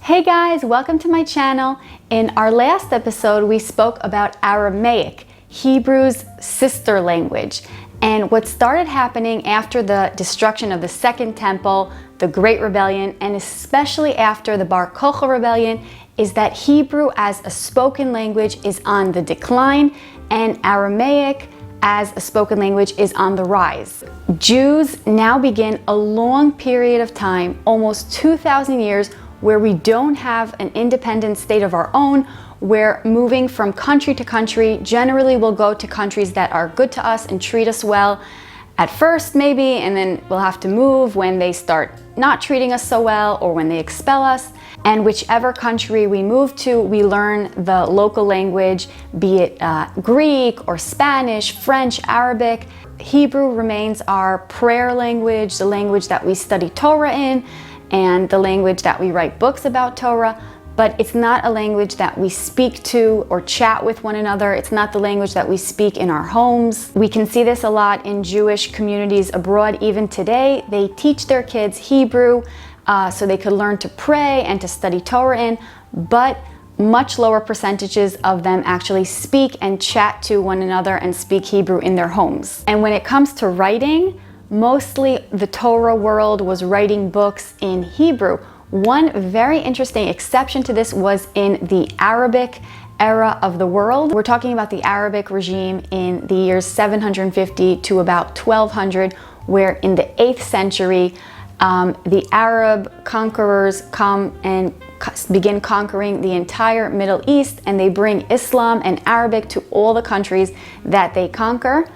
Hey guys, welcome to my channel. In our last episode, we spoke about Aramaic, Hebrew's sister language. And what started happening after the destruction of the Second Temple, the Great Rebellion, and especially after the Bar Kokhba Rebellion, is that Hebrew as a spoken language is on the decline, and Aramaic as a spoken language is on the rise. Jews now begin a long period of time, almost 2,000 years, where we don't have an independent state of our own, where moving from country to country, generally we'll go to countries that are good to us and treat us well at first maybe, and then we'll have to move when they start not treating us so well or when they expel us. And whichever country we move to, we learn the local language, be it Greek or Spanish, French, Arabic. Hebrew remains our prayer language, the language that we study Torah in, and the language that we write books about Torah, but it's not a language that we speak to or chat with one another. It's not the language that we speak in our homes. We can see this a lot in Jewish communities abroad. Even today, they teach their kids Hebrew so they could learn to pray and to study Torah in, but much lower percentages of them actually speak and chat to one another and speak Hebrew in their homes. And when it comes to writing, mostly the Torah world was writing books in Hebrew. One very interesting exception to this was in the Arabic era of the world. We're talking about the Arabic regime in the years 750 to about 1200, where in the 8th century, the Arab conquerors come and begin conquering the entire Middle East, and they bring Islam and Arabic to all the countries that they conquer.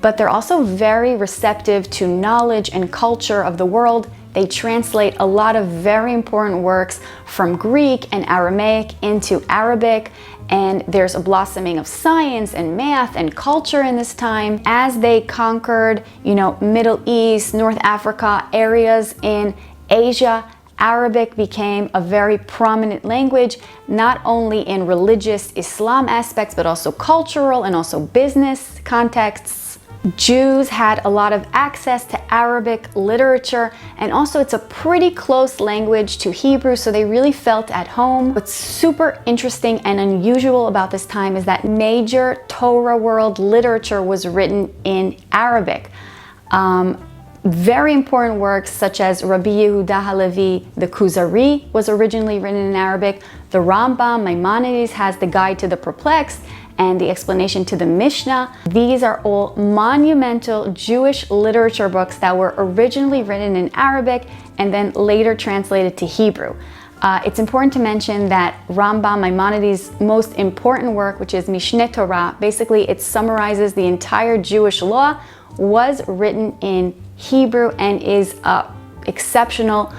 But they're also very receptive to knowledge and culture of the world. They translate a lot of very important works from Greek and Aramaic into Arabic, and there's a blossoming of science and math and culture in this time. As they conquered, Middle East, North Africa, areas in Asia, Arabic became a very prominent language, not only in religious Islam aspects, but also cultural and also business contexts. Jews had a lot of access to Arabic literature, and also it's a pretty close language to Hebrew, so they really felt at home. What's super interesting and unusual about this time is that major Torah world literature was written in Arabic. Very important works such as Rabbi Yehuda Halevi, the Kuzari was originally written in Arabic. The Rambam, Maimonides, has the Guide to the Perplexed and the explanation to the Mishnah. These are all monumental Jewish literature books that were originally written in Arabic and then later translated to Hebrew. It's important to mention that Rambam, Maimonides' most important work, which is Mishneh Torah, basically it summarizes the entire Jewish law, was written in Hebrew and is exceptional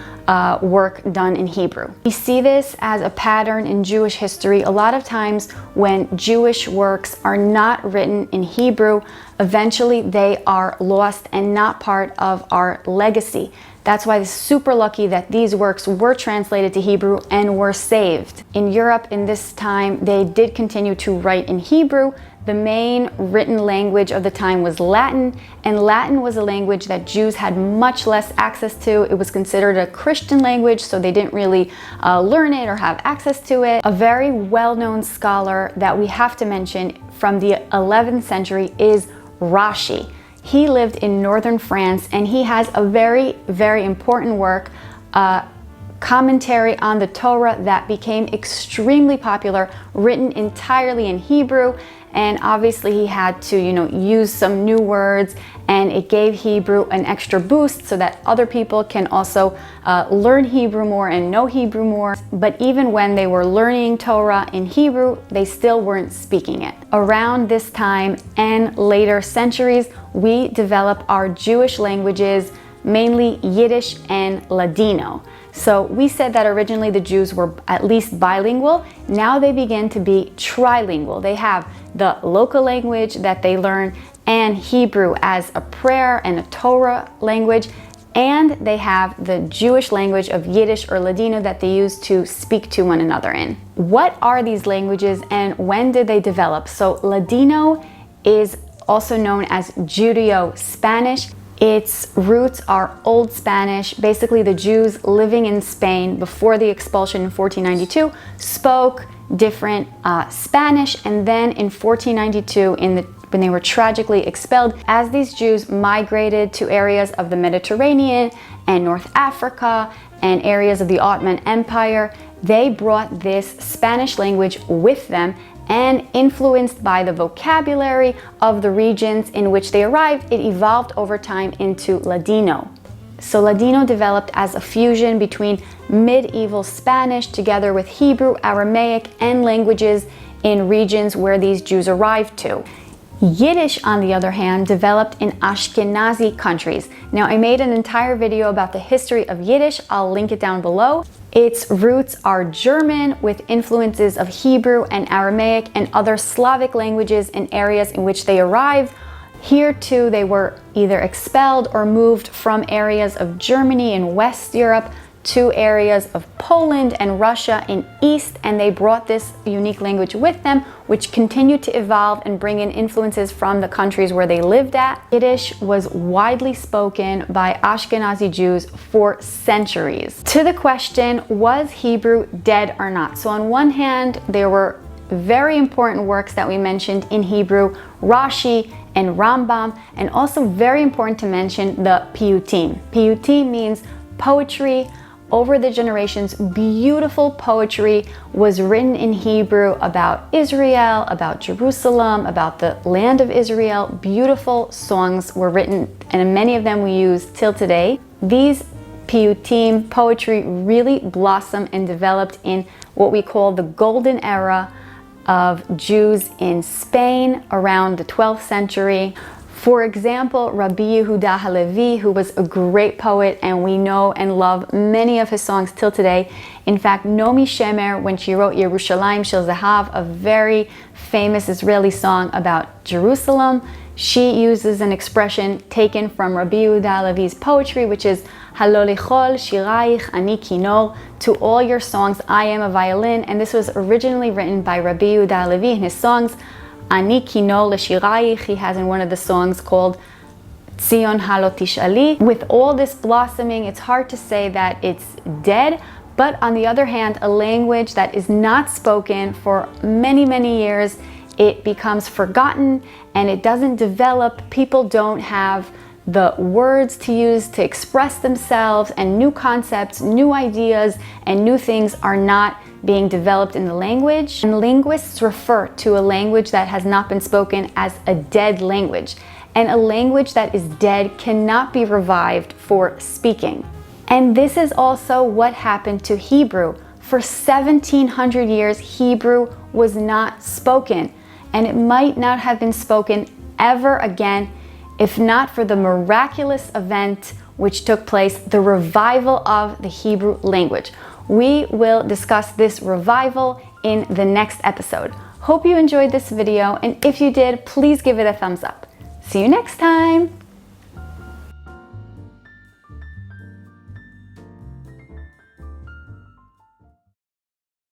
work done in Hebrew. We see this as a pattern in Jewish history. A lot of times when Jewish works are not written in Hebrew, eventually they are lost and not part of our legacy. That's why it's super lucky that these works were translated to Hebrew and were saved. In Europe in this time, they did continue to write in Hebrew. The main written language of the time was Latin, and Latin was a language that Jews had much less access to. It was considered a Christian language, so they didn't really learn it or have access to it. A very well-known scholar that we have to mention from the 11th century is Rashi. He lived in northern France, and he has a very, very important work, commentary on the Torah that became extremely popular, written entirely in Hebrew. And obviously he had to, use some new words, and it gave Hebrew an extra boost so that other people can also learn Hebrew more and know Hebrew more. But even when they were learning Torah in Hebrew, they still weren't speaking it. Around this time and later centuries, we develop our Jewish languages, mainly Yiddish and Ladino. So we said that originally the Jews were at least bilingual. Now they begin to be trilingual. They have the local language that they learn and Hebrew as a prayer and a Torah language, and they have the Jewish language of Yiddish or Ladino that they use to speak to one another in. What are these languages and when did they develop? So Ladino is also known as Judeo-Spanish. Its roots are Old Spanish. Basically, the Jews living in Spain before the expulsion in 1492 spoke different Spanish, and then in 1492, when they were tragically expelled, as these Jews migrated to areas of the Mediterranean and North Africa and areas of the Ottoman Empire, they brought this Spanish language with them, and influenced by the vocabulary of the regions in which they arrived, it evolved over time into Ladino. So Ladino developed as a fusion between medieval Spanish together with Hebrew, Aramaic, and languages in regions where these Jews arrived to. Yiddish, on the other hand, developed in Ashkenazi countries. Now, I made an entire video about the history of Yiddish. I'll link it down below. Its roots are German with influences of Hebrew and Aramaic and other Slavic languages in areas in which they arrived. Here too, they were either expelled or moved from areas of Germany in West Europe to areas of Poland and Russia in East, and they brought this unique language with them, which continued to evolve and bring in influences from the countries where they lived at. Yiddish was widely spoken by Ashkenazi Jews for centuries. To the question, was Hebrew dead or not? So on one hand, there were very important works that we mentioned in Hebrew, Rashi and Rambam, and also very important to mention the Piyutim. Piyutim means poetry. Over the generations, beautiful poetry was written in Hebrew about Israel, about Jerusalem, about the land of Israel. Beautiful songs were written, and many of them we use till today. These Piyutim poetry really blossomed and developed in what we call the golden era of Jews in Spain around the 12th century. For example, Rabbi Yehuda Halevi, who was a great poet, and we know and love many of his songs till today. In fact, Nomi Shemer, when she wrote Yerushalayim Shel Zahav, a very famous Israeli song about Jerusalem, she uses an expression taken from Rabbi Yehuda Halevi's poetry, which is Halo lichol shiraich ani kinor, to all your songs I am a violin. And this was originally written by Rabbi Yehuda Halevi in his songs Ani kinor l'shiraich. He has in one of the songs called Tzion halo tish'ali. With all this blossoming, it's hard to say that it's dead, but on the other hand, a language that is not spoken for many, many years, it becomes forgotten and it doesn't develop. People don't have the words to use to express themselves, and new concepts, new ideas, and new things are not being developed in the language. And linguists refer to a language that has not been spoken as a dead language. And a language that is dead cannot be revived for speaking. And this is also what happened to Hebrew. For 1700 years, Hebrew was not spoken, and it might not have been spoken ever again if not for the miraculous event which took place, the revival of the Hebrew language. We will discuss this revival in the next episode. Hope you enjoyed this video, and if you did, please give it a thumbs up. See you next time.